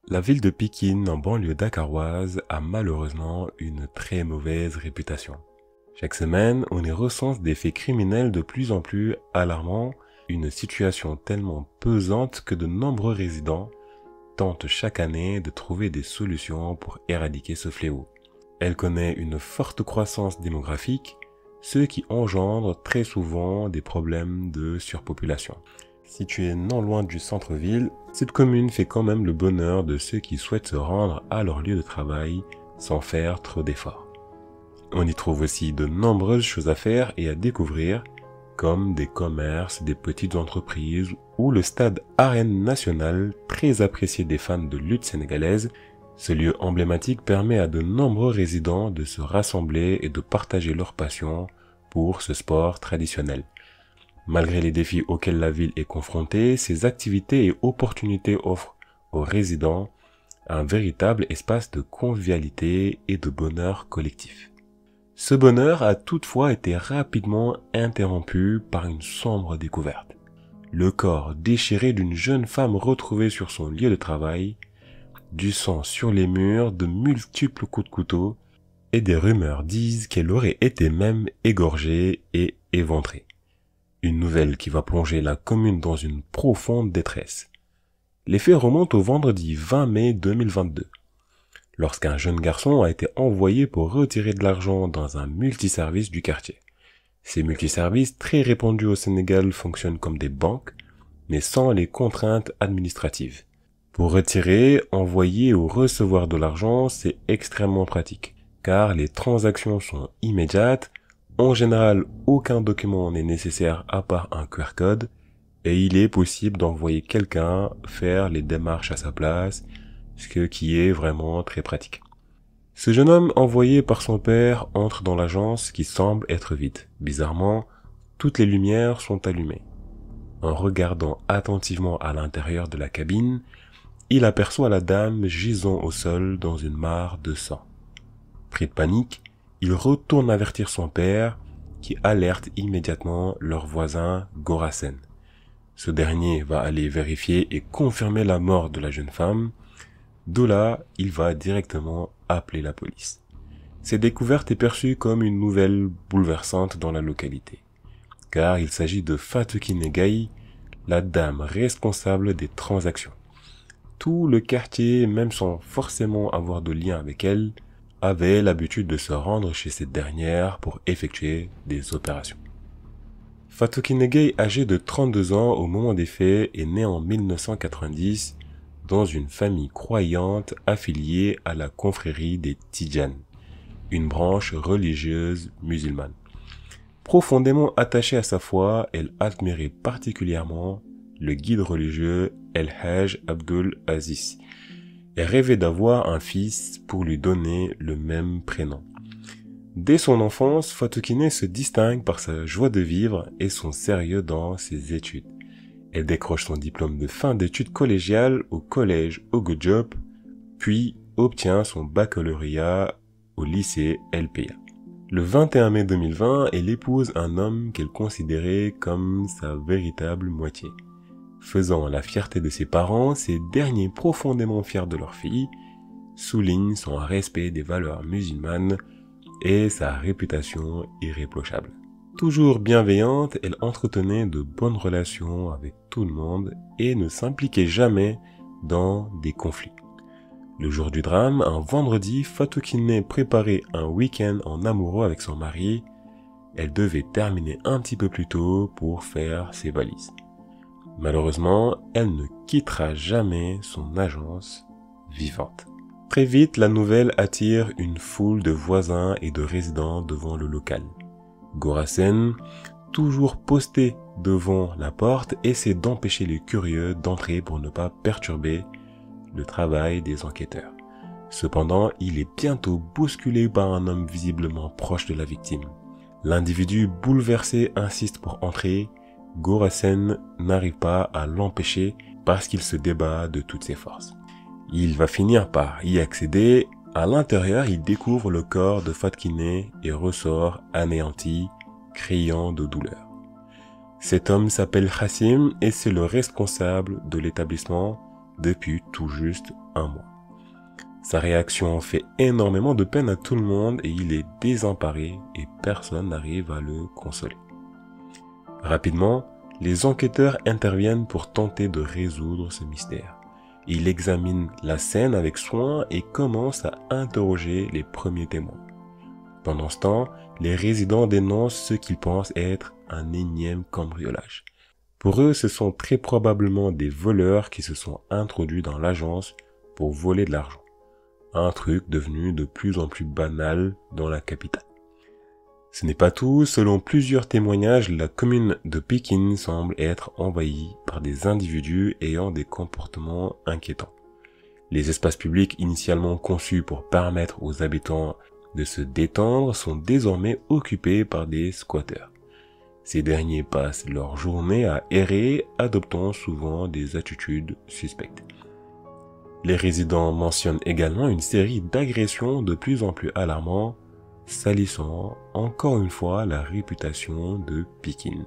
La ville de Pikine, en banlieue dakaroise, a malheureusement une très mauvaise réputation. Chaque semaine, on y recense des faits criminels de plus en plus alarmants, une situation tellement pesante que de nombreux résidents tentent chaque année de trouver des solutions pour éradiquer ce fléau. Elle connaît une forte croissance démographique, ce qui engendre très souvent des problèmes de surpopulation. Située non loin du centre-ville, cette commune fait quand même le bonheur de ceux qui souhaitent se rendre à leur lieu de travail sans faire trop d'efforts. On y trouve aussi de nombreuses choses à faire et à découvrir, comme des commerces, des petites entreprises ou le stade Arène Nationale, très apprécié des fans de lutte sénégalaise. Ce lieu emblématique permet à de nombreux résidents de se rassembler et de partager leur passion pour ce sport traditionnel. Malgré les défis auxquels la ville est confrontée, ces activités et opportunités offrent aux résidents un véritable espace de convivialité et de bonheur collectif. Ce bonheur a toutefois été rapidement interrompu par une sombre découverte. Le corps déchiré d'une jeune femme retrouvée sur son lieu de travail, du sang sur les murs, de multiples coups de couteau, et des rumeurs disent qu'elle aurait été même égorgée et éventrée. Une nouvelle qui va plonger la commune dans une profonde détresse. Les faits remontent au vendredi 20 mai 2022, lorsqu'un jeune garçon a été envoyé pour retirer de l'argent dans un multiservice du quartier. Ces multiservices très répandus au Sénégal fonctionnent comme des banques, mais sans les contraintes administratives. Pour retirer, envoyer ou recevoir de l'argent, c'est extrêmement pratique, car les transactions sont immédiates. En général, aucun document n'est nécessaire à part un QR code et il est possible d'envoyer quelqu'un faire les démarches à sa place, ce qui est vraiment très pratique. Ce jeune homme envoyé par son père entre dans l'agence qui semble être vide. Bizarrement, toutes les lumières sont allumées. En regardant attentivement à l'intérieur de la cabine, il aperçoit la dame gisant au sol dans une mare de sang. Pris de panique, il retourne avertir son père, qui alerte immédiatement leur voisin Gorasen. Ce dernier va aller vérifier et confirmer la mort de la jeune femme. De là, il va directement appeler la police. Cette découverte est perçue comme une nouvelle bouleversante dans la localité, car il s'agit de Fatou Kiné Gaye, la dame responsable des transactions. Tout le quartier, même sans forcément avoir de lien avec elle, avait l'habitude de se rendre chez cette dernière pour effectuer des opérations. Fatou Kiné Gaye, âgé de 32 ans au moment des faits, est né en 1990 dans une famille croyante affiliée à la confrérie des Tidjanes, une branche religieuse musulmane. Profondément attachée à sa foi, elle admirait particulièrement le guide religieux El Hadj Abdul Aziz, et rêvait d'avoir un fils pour lui donner le même prénom. Dès son enfance, Fatou Kiné se distingue par sa joie de vivre et son sérieux dans ses études. Elle décroche son diplôme de fin d'études collégiales au collège Ogo Diop, puis obtient son baccalauréat au lycée LPA. Le 21 mai 2020, elle épouse un homme qu'elle considérait comme sa véritable moitié. Faisant la fierté de ses parents, ces derniers profondément fiers de leur fille, soulignent son respect des valeurs musulmanes et sa réputation irréprochable. Toujours bienveillante, elle entretenait de bonnes relations avec tout le monde et ne s'impliquait jamais dans des conflits. Le jour du drame, un vendredi, Fatou Kiné préparait un week-end en amoureux avec son mari. Elle devait terminer un petit peu plus tôt pour faire ses valises. Malheureusement, elle ne quittera jamais son agence vivante. Très vite, la nouvelle attire une foule de voisins et de résidents devant le local. Gorasen, toujours posté devant la porte, essaie d'empêcher les curieux d'entrer pour ne pas perturber le travail des enquêteurs. Cependant, il est bientôt bousculé par un homme visiblement proche de la victime. L'individu bouleversé insiste pour entrer. Gorasen n'arrive pas à l'empêcher parce qu'il se débat de toutes ses forces. Il va finir par y accéder. À l'intérieur, il découvre le corps de Fatou Kiné et ressort anéanti, criant de douleur. Cet homme s'appelle Hassim et c'est le responsable de l'établissement depuis tout juste un mois. Sa réaction fait énormément de peine à tout le monde et il est désemparé et personne n'arrive à le consoler. Rapidement, les enquêteurs interviennent pour tenter de résoudre ce mystère. Ils examinent la scène avec soin et commencent à interroger les premiers témoins. Pendant ce temps, les résidents dénoncent ce qu'ils pensent être un énième cambriolage. Pour eux, ce sont très probablement des voleurs qui se sont introduits dans l'agence pour voler de l'argent. Un truc devenu de plus en plus banal dans la capitale. Ce n'est pas tout, selon plusieurs témoignages, la commune de Pékin semble être envahie par des individus ayant des comportements inquiétants. Les espaces publics initialement conçus pour permettre aux habitants de se détendre sont désormais occupés par des squatteurs. Ces derniers passent leur journée à errer, adoptant souvent des attitudes suspectes. Les résidents mentionnent également une série d'agressions de plus en plus alarmantes, salissant encore une fois la réputation de Pékin.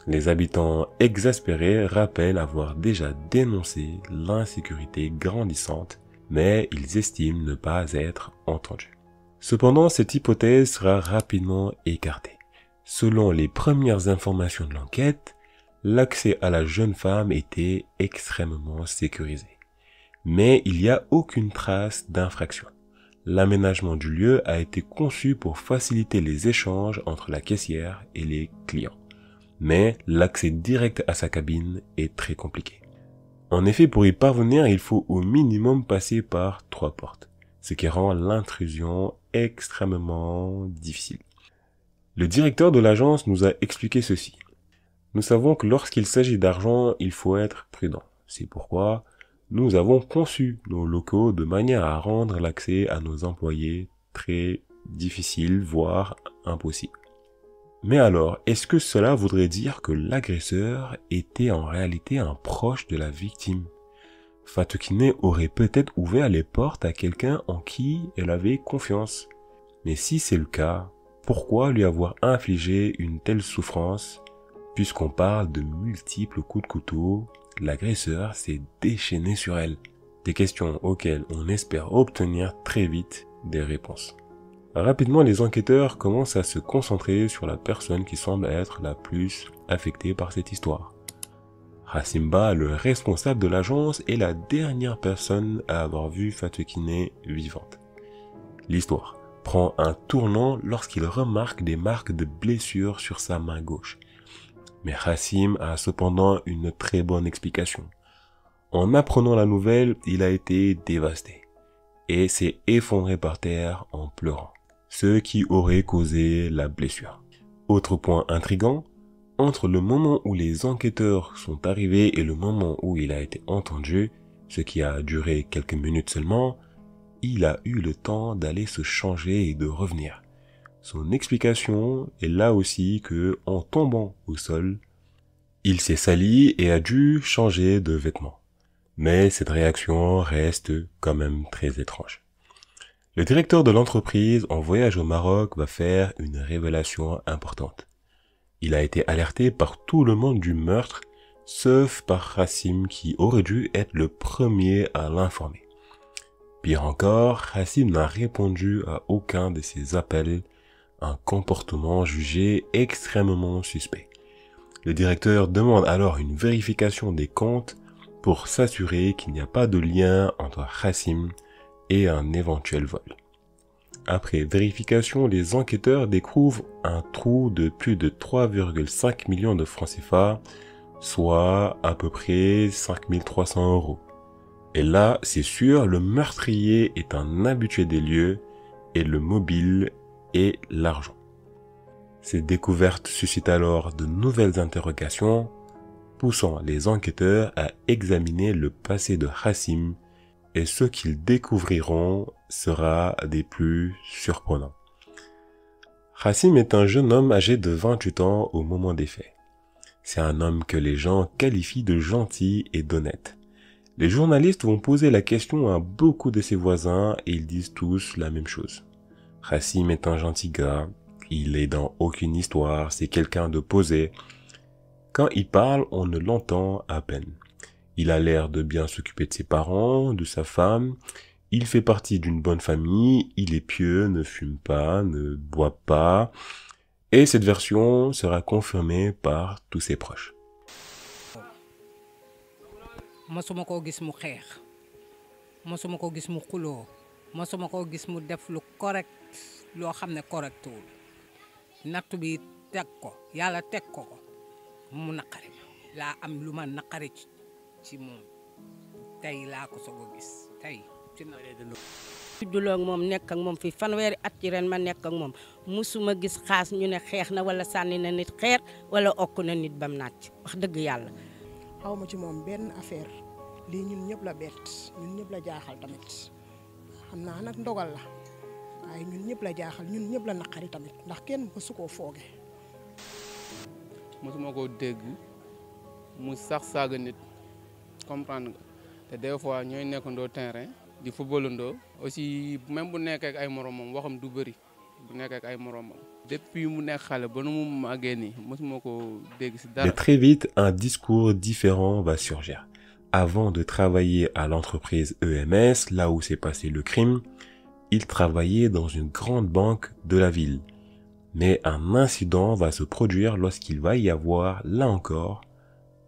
Les habitants exaspérés rappellent avoir déjà dénoncé l'insécurité grandissante, mais ils estiment ne pas être entendus. Cependant, cette hypothèse sera rapidement écartée. Selon les premières informations de l'enquête, l'accès à la jeune femme était extrêmement sécurisé. Mais il n'y a aucune trace d'infraction. L'aménagement du lieu a été conçu pour faciliter les échanges entre la caissière et les clients. Mais l'accès direct à sa cabine est très compliqué. En effet, pour y parvenir, il faut au minimum passer par 3 portes, ce qui rend l'intrusion extrêmement difficile. Le directeur de l'agence nous a expliqué ceci. Nous savons que lorsqu'il s'agit d'argent, il faut être prudent. C'est pourquoi nous avons conçu nos locaux de manière à rendre l'accès à nos employés très difficile, voire impossible. Mais alors, est-ce que cela voudrait dire que l'agresseur était en réalité un proche de la victime? Fatou Kiné aurait peut-être ouvert les portes à quelqu'un en qui elle avait confiance. Mais si c'est le cas, pourquoi lui avoir infligé une telle souffrance? Puisqu'on parle de multiples coups de couteau, l'agresseur s'est déchaîné sur elle. Des questions auxquelles on espère obtenir très vite des réponses. Rapidement, les enquêteurs commencent à se concentrer sur la personne qui semble être la plus affectée par cette histoire. Hassim Ba, le responsable de l'agence, est la dernière personne à avoir vu Fatou Kiné vivante. L'histoire prend un tournant lorsqu'il remarque des marques de blessures sur sa main gauche. Mais Hassim a cependant une très bonne explication. En apprenant la nouvelle, il a été dévasté et s'est effondré par terre en pleurant, ce qui aurait causé la blessure. Autre point intriguant, entre le moment où les enquêteurs sont arrivés et le moment où il a été entendu, ce qui a duré quelques minutes seulement, il a eu le temps d'aller se changer et de revenir. Son explication est là aussi que, en tombant au sol, il s'est sali et a dû changer de vêtements. Mais cette réaction reste quand même très étrange. Le directeur de l'entreprise en voyage au Maroc va faire une révélation importante. Il a été alerté par tout le monde du meurtre, sauf par Hassim qui aurait dû être le premier à l'informer. Pire encore, Hassim n'a répondu à aucun de ses appels, un comportement jugé extrêmement suspect. Le directeur demande alors une vérification des comptes pour s'assurer qu'il n'y a pas de lien entre Hassim et un éventuel vol. Après vérification, les enquêteurs découvrent un trou de plus de 3,5 millions de francs CFA, soit à peu près 5300 €. Et là, c'est sûr, le meurtrier est un habitué des lieux et le mobile est l'argent. Ces découvertes suscitent alors de nouvelles interrogations, poussant les enquêteurs à examiner le passé de Hassim, et ce qu'ils découvriront sera des plus surprenants. Hassim est un jeune homme âgé de 28 ans au moment des faits. C'est un homme que les gens qualifient de gentil et d'honnête. Les journalistes vont poser la question à beaucoup de ses voisins et ils disent tous la même chose. Hassim est un gentil gars, il est dans aucune histoire, c'est quelqu'un de posé. Quand il parle, on ne l'entend à peine. Il a l'air de bien s'occuper de ses parents, de sa femme. Il fait partie d'une bonne famille. Il est pieux, ne fume pas, ne boit pas. Et cette version sera confirmée par tous ses proches. Masuma ko gis mu xeex masuma ko gis mu xuloo masuma ko gis mu def lu correct loo xam ne correctul nattu bi teg ko yàlla teg ko mu naqari laa am lu ma naqari ci moom tey laa ko soog a gis tey ci na judduloo ak moom nekk ak moom fi fanweeri at ci ren ma nekk ak moom musuma gis xaas ñu ne xeex na wala sànni na nit xeer wala okk na nit bam nàcc wax dëgg yàlla xaw ma ci moom benn affaire lii ñun ñëpp la bett ñun ñëpp la jaaxal tamit xam naa nag ndogal la waaye ñun ñëpp la jaaxal ñun ñëpp la naqari tamit ndax kenn mësu koo fooge. mosuma koo dégg mu sax saaga nit comprendre nga te des fois ñooy nekkandoo terrain di footballandoo aussi même bu nekkee ak ay moromam waxam du bëri bu nekkee ak ay moromam. Depuis mu nekk xale ba nu mu màggee nii mosuma koo dégg si dara. Mais très vite, un discours différent va surgir. Avant de travailler à l'entreprise EMS, là où s'est passé le crime, il travaillait dans une grande banque de la ville. Mais un incident va se produire lorsqu'il va y avoir, là encore,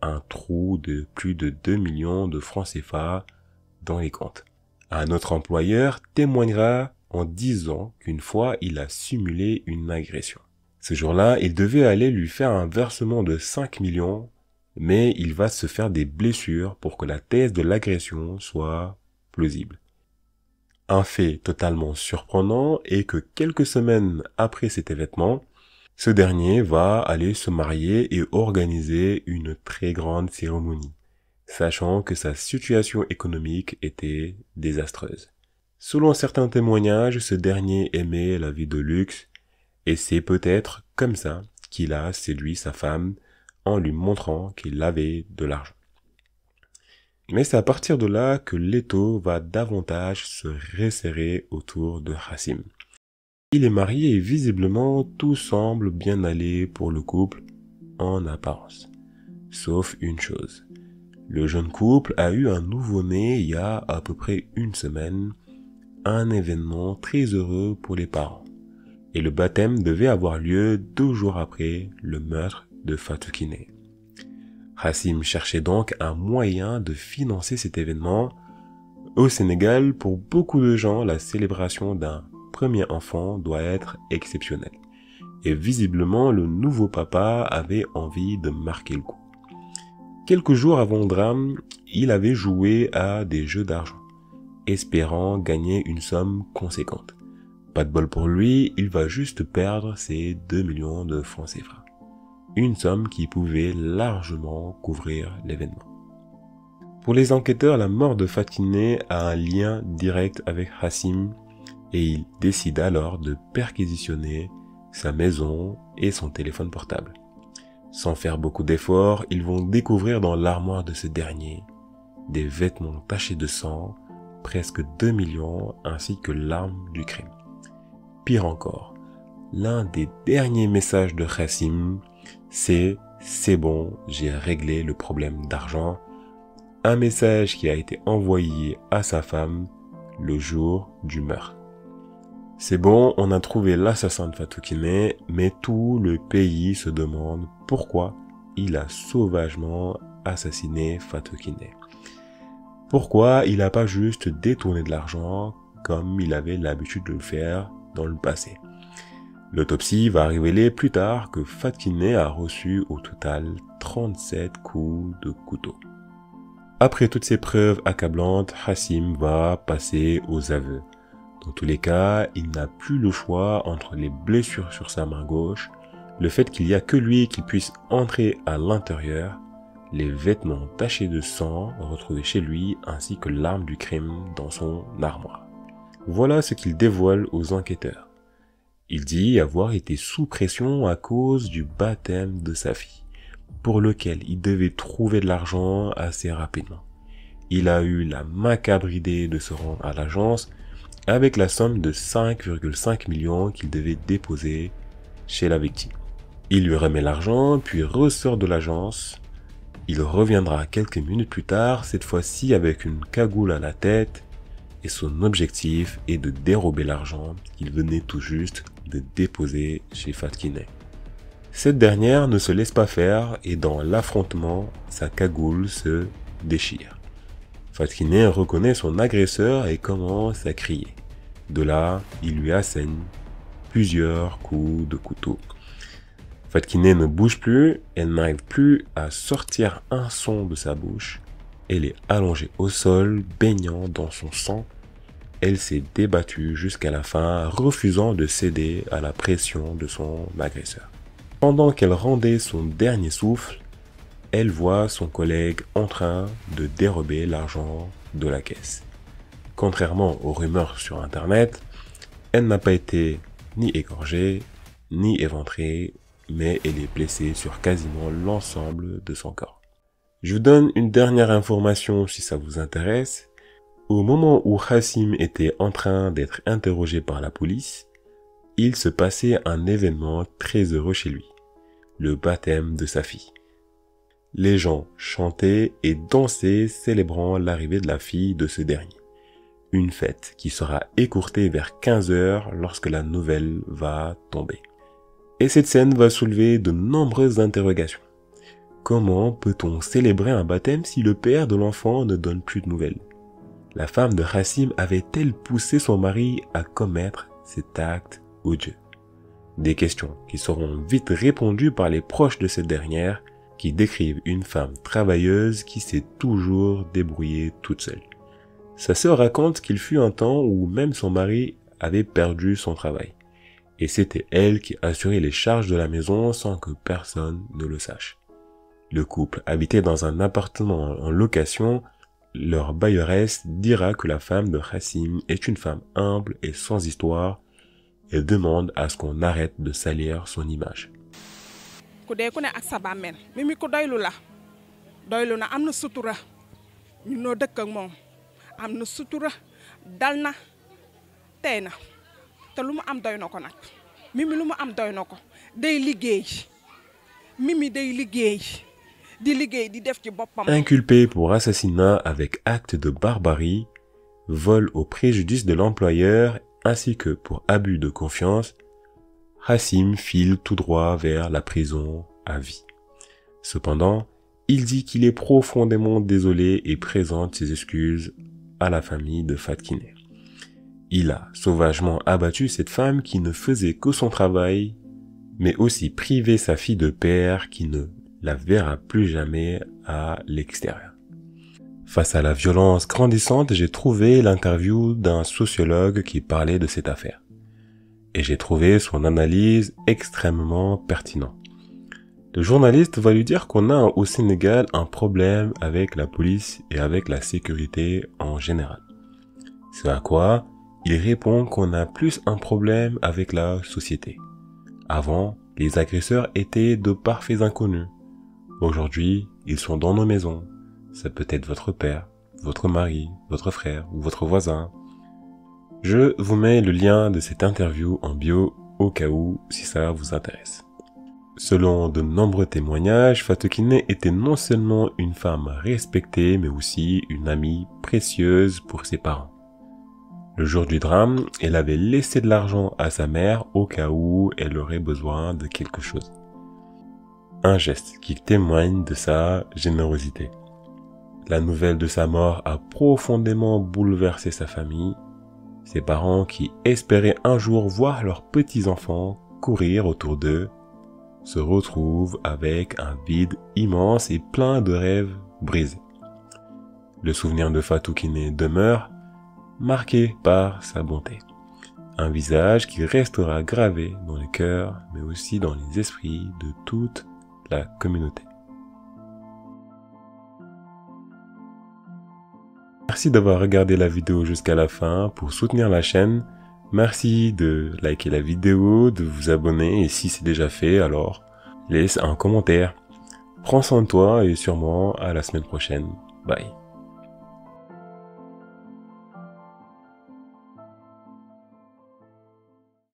un trou de plus de 2 millions de francs CFA dans les comptes. Un autre employeur témoignera en disant qu'une fois, il a simulé une agression. Ce jour-là, il devait aller lui faire un versement de 5 millions, mais il va se faire des blessures pour que la thèse de l'agression soit plausible. Un fait totalement surprenant est que quelques semaines après cet événement, ce dernier va aller se marier et organiser une très grande cérémonie, sachant que sa situation économique était désastreuse. Selon certains témoignages, ce dernier aimait la vie de luxe et c'est peut-être comme ça qu'il a séduit sa femme en lui montrant qu'il avait de l'argent. Mais c'est à partir de là que l'étau va davantage se resserrer autour de Hassim. Il est marié et visiblement tout semble bien aller pour le couple en apparence. Sauf une chose. Le jeune couple a eu un nouveau-né il y a à peu près une semaine, un événement très heureux pour les parents. Et le baptême devait avoir lieu 2 jours après le meurtre de Fatou Kiné. Hassim cherchait donc un moyen de financer cet événement. Au Sénégal, pour beaucoup de gens, la célébration d'un premier enfant doit être exceptionnelle. Et visiblement, le nouveau papa avait envie de marquer le coup. Quelques jours avant le drame, il avait joué à des jeux d'argent, espérant gagner une somme conséquente. Pas de bol pour lui, il va juste perdre ses 2 millions de francs CFA. Une somme qui pouvait largement couvrir l'événement. Pour les enquêteurs, la mort de Fatiné a un lien direct avec Hassim et il décide alors de perquisitionner sa maison et son téléphone portable. Sans faire beaucoup d'efforts, ils vont découvrir dans l'armoire de ce dernier des vêtements tachés de sang, presque 2 millions ainsi que l'arme du crime. Pire encore, l'un des derniers messages de Hassim, c'est « c'est bon, j'ai réglé le problème d'argent », un message qui a été envoyé à sa femme le jour du meurtre. C'est bon, on a trouvé l'assassin de Fatou Kiné, mais tout le pays se demande pourquoi il a sauvagement assassiné Fatou Kiné. Pourquoi il n'a pas juste détourné de l'argent comme il avait l'habitude de le faire dans le passé. L'autopsie va révéler plus tard que Fatou Kiné a reçu au total 37 coups de couteau. Après toutes ces preuves accablantes, Hassim va passer aux aveux. Dans tous les cas, il n'a plus le choix entre les blessures sur sa main gauche, le fait qu'il n'y a que lui qui puisse entrer à l'intérieur, les vêtements tachés de sang retrouvés chez lui ainsi que l'arme du crime dans son armoire. Voilà ce qu'il dévoile aux enquêteurs. Il dit avoir été sous pression à cause du baptême de sa fille, pour lequel il devait trouver de l'argent assez rapidement. Il a eu la macabre idée de se rendre à l'agence avec la somme de 5,5 millions qu'il devait déposer chez la victime. Il lui remet l'argent, puis ressort de l'agence Il reviendra quelques minutes plus tard, cette fois-ci avec une cagoule à la tête, et son objectif est de dérober l'argent qu'il venait tout juste de déposer chez Fatkine. Cette dernière ne se laisse pas faire et dans l'affrontement, sa cagoule se déchire. Fatkine reconnaît son agresseur et commence à crier. De là, il lui assène plusieurs coups de couteau. Fatkine ne bouge plus, elle n'arrive plus à sortir un son de sa bouche. Elle est allongée au sol, baignant dans son sang. Elle s'est débattue jusqu'à la fin, refusant de céder à la pression de son agresseur. Pendant qu'elle rendait son dernier souffle, elle voit son collègue en train de dérober l'argent de la caisse. Contrairement aux rumeurs sur Internet, elle n'a pas été ni égorgée, ni éventrée, mais elle est blessée sur quasiment l'ensemble de son corps. Je vous donne une dernière information si ça vous intéresse. Au moment où Hassim était en train d'être interrogé par la police, il se passait un événement très heureux chez lui, le baptême de sa fille. Les gens chantaient et dansaient célébrant l'arrivée de la fille de ce dernier. Une fête qui sera écourtée vers 15 h lorsque la nouvelle va tomber. Et cette scène va soulever de nombreuses interrogations. Comment peut-on célébrer un baptême si le père de l'enfant ne donne plus de nouvelles? La femme de Hassim avait-elle poussé son mari à commettre cet acte odieux? Des questions qui seront vite répondues par les proches de cette dernière, qui décrivent une femme travailleuse qui s'est toujours débrouillée toute seule. Sa sœur raconte qu'il fut un temps où même son mari avait perdu son travail. Et c'était elle qui assurait les charges de la maison sans que personne ne le sache. Le couple habitait dans un appartement en location. Leur bailleresse dira que la femme de Hassim est une femme humble et sans histoire et demande à ce qu'on arrête de salir son image. Ku dee ku ne ak sa bàmmeel Mimi ku doylu la doylu na am na sutura ñun noo dëkk ak moom am na sutura dal na tey na te lu mu am doy na ko nag Mimi lu mu am doy na ko day liggéey Mimi day liggéey di liggéey di def ci boppam. Inculpé pour assassinat avec acte de barbarie, vol au préjudice de l'employeur ainsi que pour abus de confiance, Hassim file tout droit vers la prison à vie. Cependant, il dit qu'il est profondément désolé et présente ses excuses à la famille de Fatkine. Il a sauvagement abattu cette femme qui ne faisait que son travail, mais aussi privé sa fille de père qui ne la verra plus jamais à l'extérieur. Face à la violence grandissante, j'ai trouvé l'interview d'un sociologue qui parlait de cette affaire. Et j'ai trouvé son analyse extrêmement pertinente. Le journaliste va lui dire qu'on a au Sénégal un problème avec la police et avec la sécurité en général. Ce à quoi il répond qu'on a plus un problème avec la société. Avant, les agresseurs étaient de parfaits inconnus. Aujourd'hui, ils sont dans nos maisons. Ça peut être votre père, votre mari, votre frère ou votre voisin. Je vous mets le lien de cette interview en bio au cas où si ça vous intéresse. Selon de nombreux témoignages, Fatou Kiné était non seulement une femme respectée mais aussi une amie précieuse pour ses parents. Le jour du drame, elle avait laissé de l'argent à sa mère au cas où elle aurait besoin de quelque chose. Un geste qui témoigne de sa générosité. La nouvelle de sa mort a profondément bouleversé sa famille, ses parents qui espéraient un jour voir leurs petits-enfants courir autour d'eux, se retrouvent avec un vide immense et plein de rêves brisés. Le souvenir de Fatou Kiné demeure marqué par sa bonté. Un visage qui restera gravé dans les cœurs, mais aussi dans les esprits de toute la communauté. Merci d'avoir regardé la vidéo jusqu'à la fin. Pour soutenir la chaîne, merci de liker la vidéo, de vous abonner et si c'est déjà fait, alors laisse un commentaire. Prends soin de toi et sûrement à la semaine prochaine. Bye.